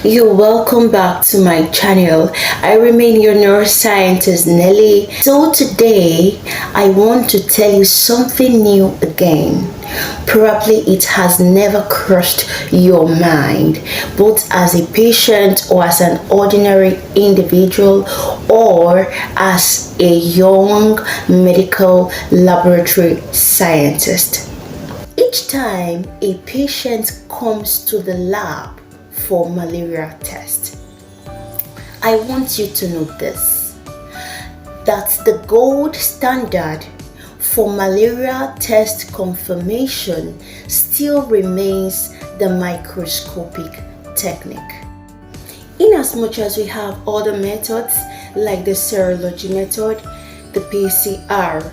You're welcome back to my channel. I remain your neuroscientist Nelly. So today I want to tell you something new again. Probably it has never crossed your mind, both as a patient or as an ordinary individual or as a young medical laboratory scientist. Each time a patient comes to the lab for malaria test, I want you to know this, that the gold standard for malaria test confirmation still remains the microscopic technique. In as much as we have other methods like the serology method, the PCR,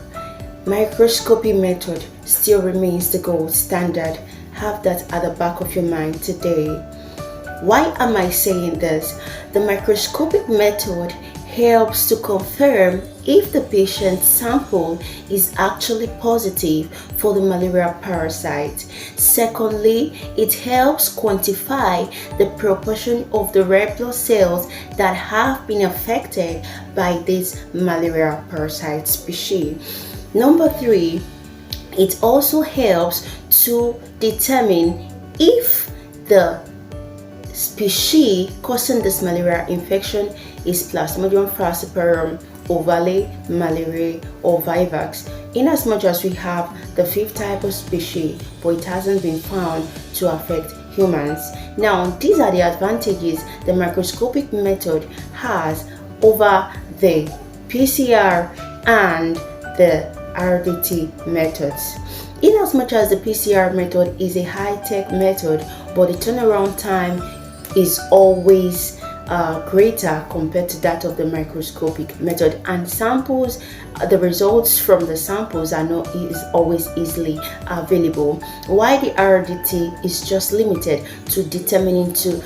microscopy method still remains the gold standard. Have that at the back of your mind today. Why am I saying this? The microscopic method helps to confirm if the patient's sample is actually positive for the malaria parasite. Secondly, it helps quantify the proportion of the red blood cells that have been affected by this malaria parasite species. Number three, it also helps to determine if the species causing this malaria infection is Plasmodium falciparum, ovale, malaria, or vivax. In as much as we have the fifth type of species, but it hasn't been found to affect humans. Now, these are the advantages the microscopic method has over the PCR and the RDT methods. In as much as the PCR method is a high-tech method, but the turnaround time is always greater compared to that of the microscopic method, and samples, the results from the samples are not always easily available. Why the RDT is just limited to determining to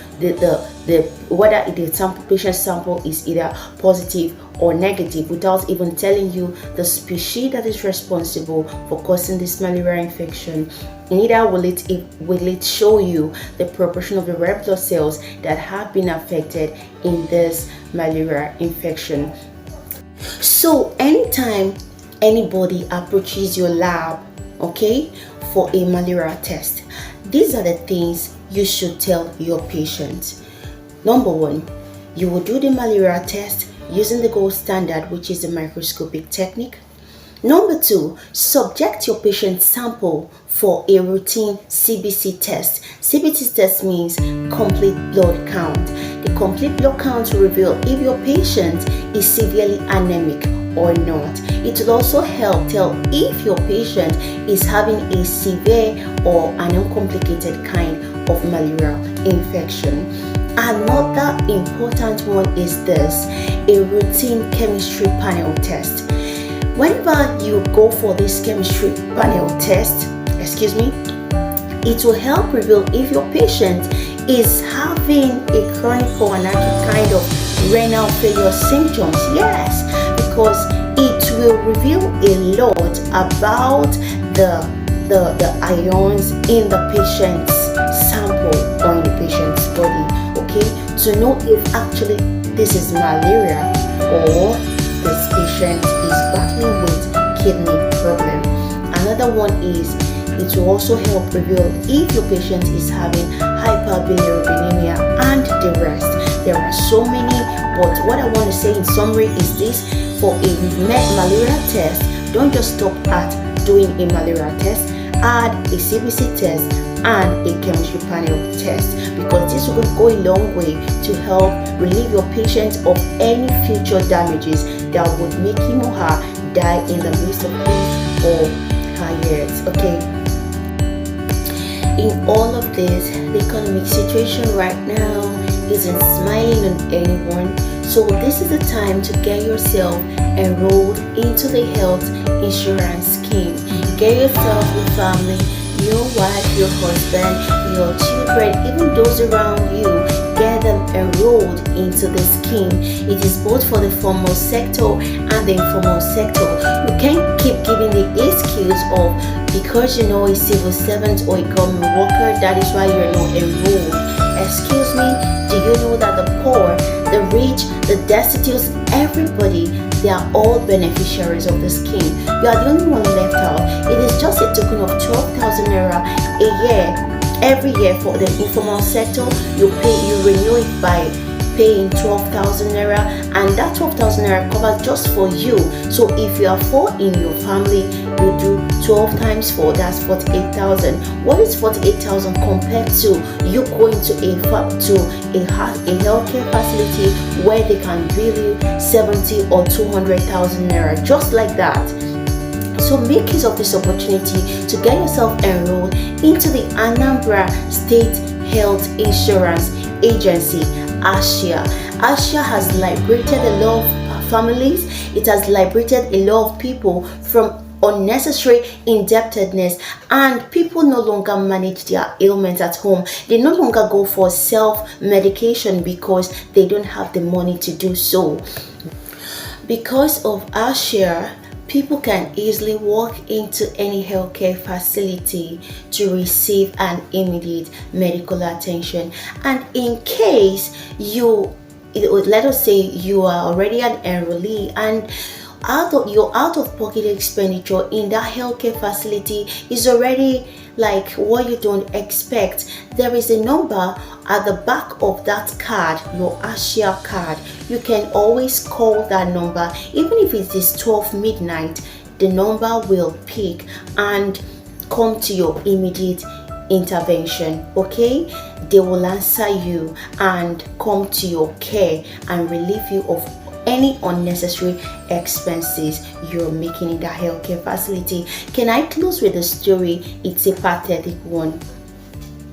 whether the patient sample is either positive or negative, without even telling you the species that is responsible for causing this malaria infection. Neither will it show you the proportion of the red blood cells that have been affected in this malaria infection. So anytime anybody approaches your lab, okay, for a malaria test, these are the things you should tell your patient. Number one, you will do the malaria test using the gold standard, which is the microscopic technique. Number two, subject your patient sample for a routine CBC test. CBC test means complete blood count. The complete blood count will reveal if your patient is severely anemic or not. It will also help tell if your patient is having a severe or an uncomplicated kind of malaria infection. Another important one is this, a routine chemistry panel test. Whenever you go for this chemistry panel test, it will help reveal if your patient is having a chronic or an acute kind of renal failure symptoms. Yes, because it will reveal a lot about the ions in the patient's sample or in the patient's body. Okay, to know if actually this is malaria or this patient is battling with kidney problem. Another one is it will also help reveal if your patient is having hyperbilirubinemia and the rest. There are so many, but what I want to say in summary is this: for a malaria test, don't just stop at doing a malaria test. Add a CBC test and a chemistry panel test, because this will go a long way to help relieve your patient of any future damages that would make him or her die in the midst of his or her years. Okay. In all of this, the economic situation right now isn't smiling on anyone. So this is the time to get yourself enrolled into the health insurance scheme. Get yourself a family, your wife, your husband, your children, even those around you. Get them enrolled into the scheme. It is both for the formal sector and the informal sector. You can't keep giving the excuse of because you know a civil servant or a government worker, that is why you're not enrolled. Excuse me, do you you know that the poor, the rich, the destitute, everybody, they are all beneficiaries of the scheme. You are the only one left out. It is just a token of 12,000 naira a year, every year for the informal sector. You renew it by paying 12,000 naira, and that 12,000 naira covers just for you. So if you are 4 in your family, you do 12 times 4, that's 48,000. What is 48,000 compared to you going to a healthcare facility where they can bill you 70 or 200,000 naira just like that? So make use of this opportunity to get yourself enrolled into the Anambra State Health Insurance Agency, ASHA. ASHA has liberated a lot of families. It has liberated a lot of people from unnecessary indebtedness, and people no longer manage their ailments at home. They no longer go for self-medication because they don't have the money to do so. Because of ASHA, people can easily walk into any healthcare facility to receive an immediate medical attention. And in case let us say you are already an enrollee and your out-of-pocket expenditure in that healthcare facility is already like what you don't expect, there is a number at the back of that card, your ASHA card. You can always call that number. Even if it is 12 midnight, the number will pick and come to your immediate intervention. Okay, they will answer you and come to your care and relieve you of any unnecessary expenses you're making in the healthcare facility. Can I close with a story? It's a pathetic one.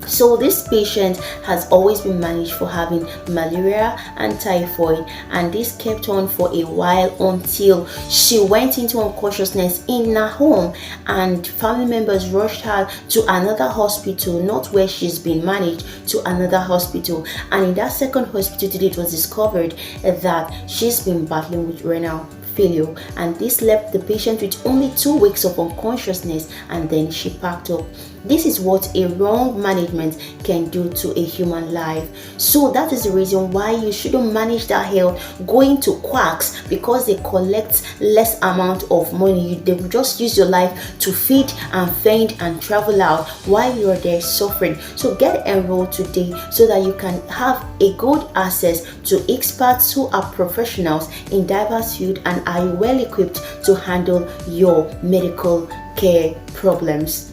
So this patient has always been managed for having malaria and typhoid, and this kept on for a while until she went into unconsciousness in her home, and family members rushed her to another hospital, not where she's been managed, to another hospital. And in that second hospital today, it was discovered that she's been battling with renal failure, and this left the patient with only 2 weeks of unconsciousness, and then she packed up. This is what a wrong management can do to a human life. So that is the reason why you shouldn't manage that health going to quacks because they collect less amount of money. They will just use your life to feed and faint and travel out while you're there suffering. So get enrolled today so that you can have a good access to experts who are professionals in diverse fields and are well equipped to handle your medical care problems.